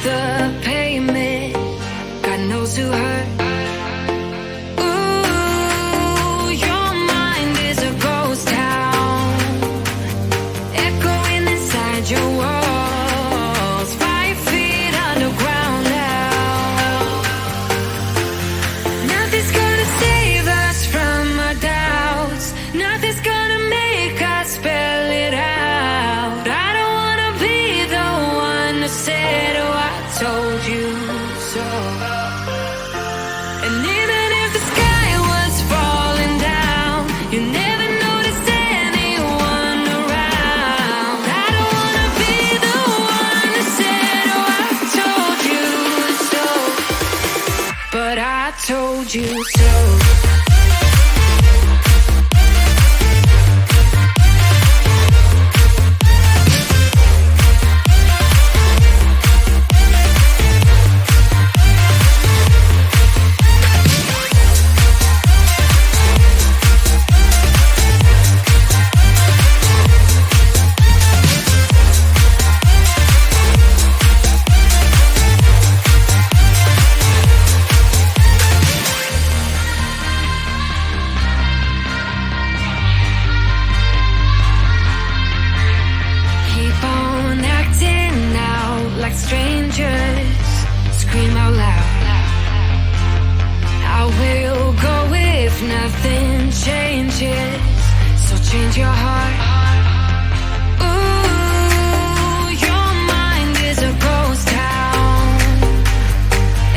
the pavement. God knows who hurt. Ooh, your mind is a ghost town, echoing inside your walls, 5 feet underground now. Nothing's gonna save us from our doubts. Nothing's gonna make us spell it out. I don't wanna be the one to say, oh, I told you so. And even if the sky was falling down, you never noticed anyone around. I don't wanna be the one to say, oh, I told you so. But I told you so. Keep on acting out like strangers. Scream out loud. I will go if nothing changes. So change your heart. Ooh, your mind is a ghost town,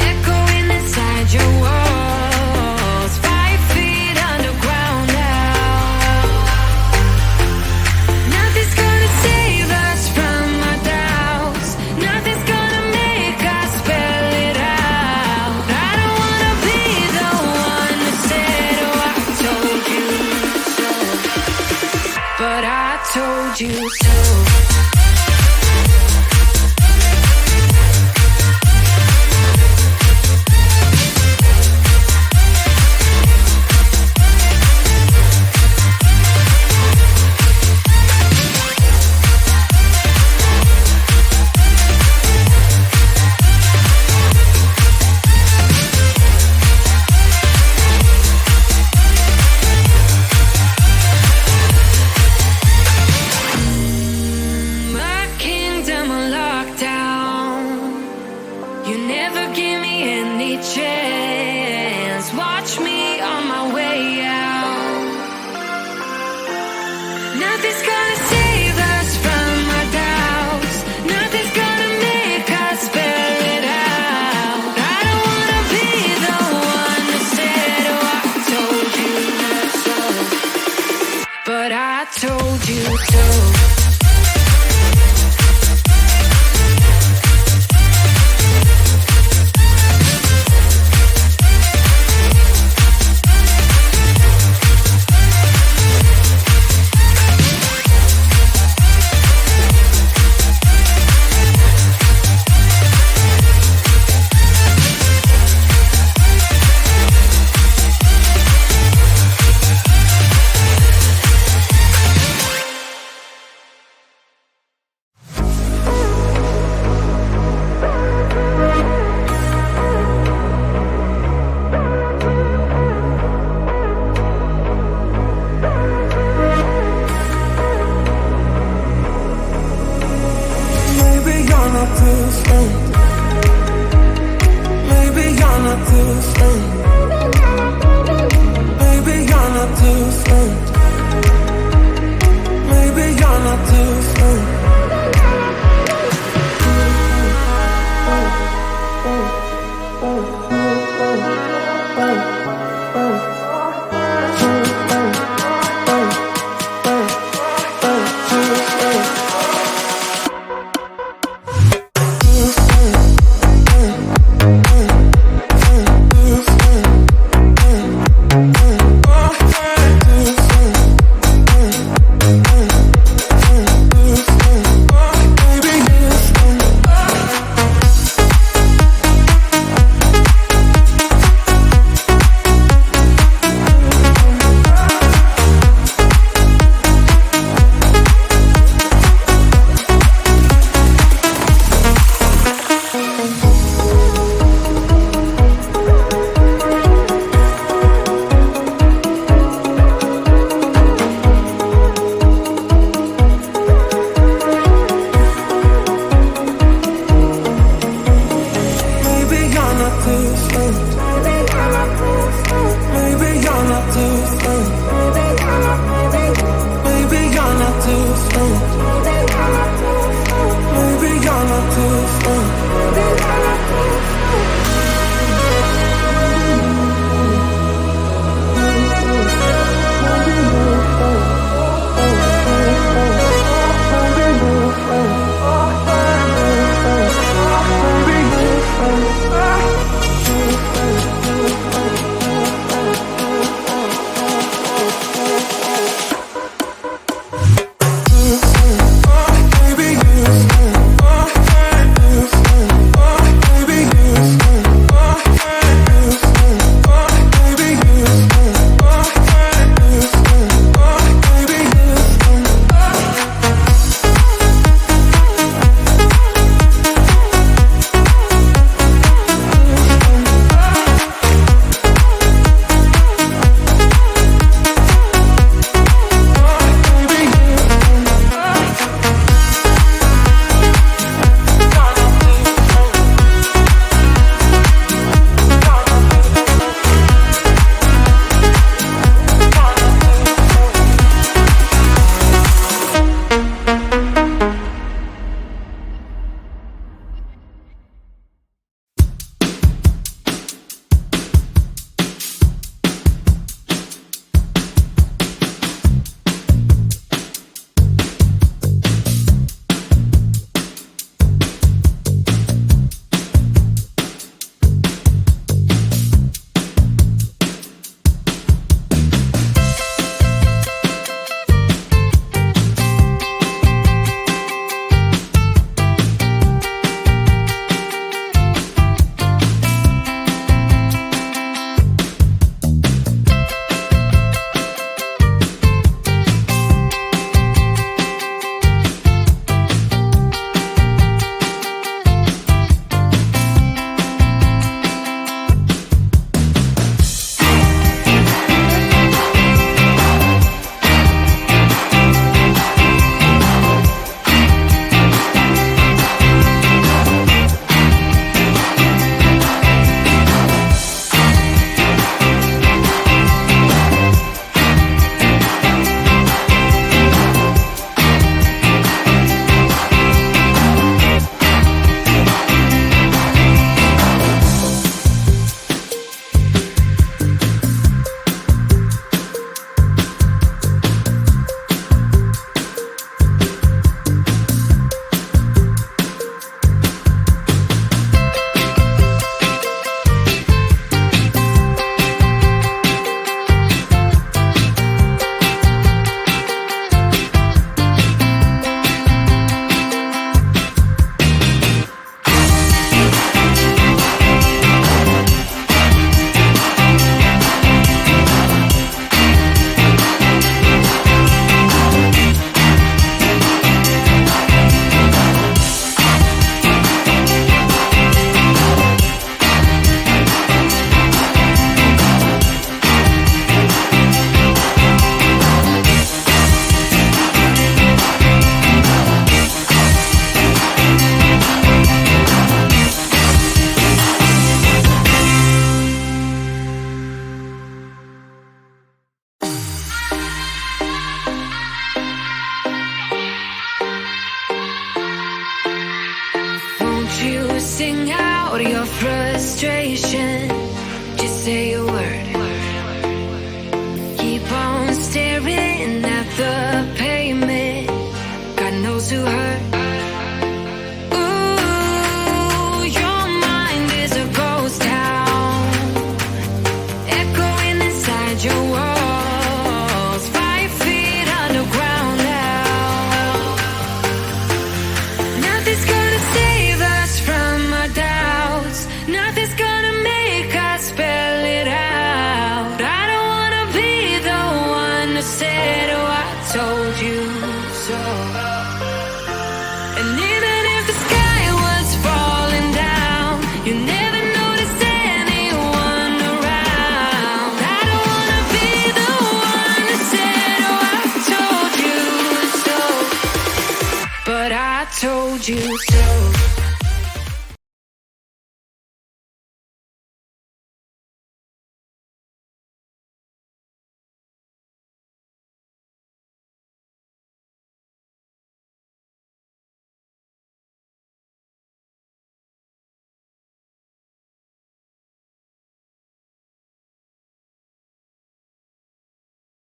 echoing inside your walls, 5 feet underground now. Nothing's gonna save us from our doubts. Nothing's gonna make us spell it out. I don't wanna be the one that said, oh, I told you so. But I told you so. My kingdom on lockdown. You never give me any chance. Watch me on my way out. Nothing's gonna save us from our doubts. Nothing's gonna make us spell it out. I don't wanna be the one that said, oh, I told you so. But I told you so. Maybe you're not different. Maybe you're not different. Maybe you're not different. Maybe you're not different. Sing out your frustration. Just say a word. Keep on staring at the pavement. God knows who hurt. Ooh, your mind is a ghost town, echoing inside your walls. 5 feet underground now. Nothing's gonna save us from our doubts. Nothing's gonna make us spell it out. I don't wanna be the one who said, oh, I told you so. And even if the sky was falling down, you never noticed anyone around. I don't wanna be the one who said, oh, I told you so. But I told you so.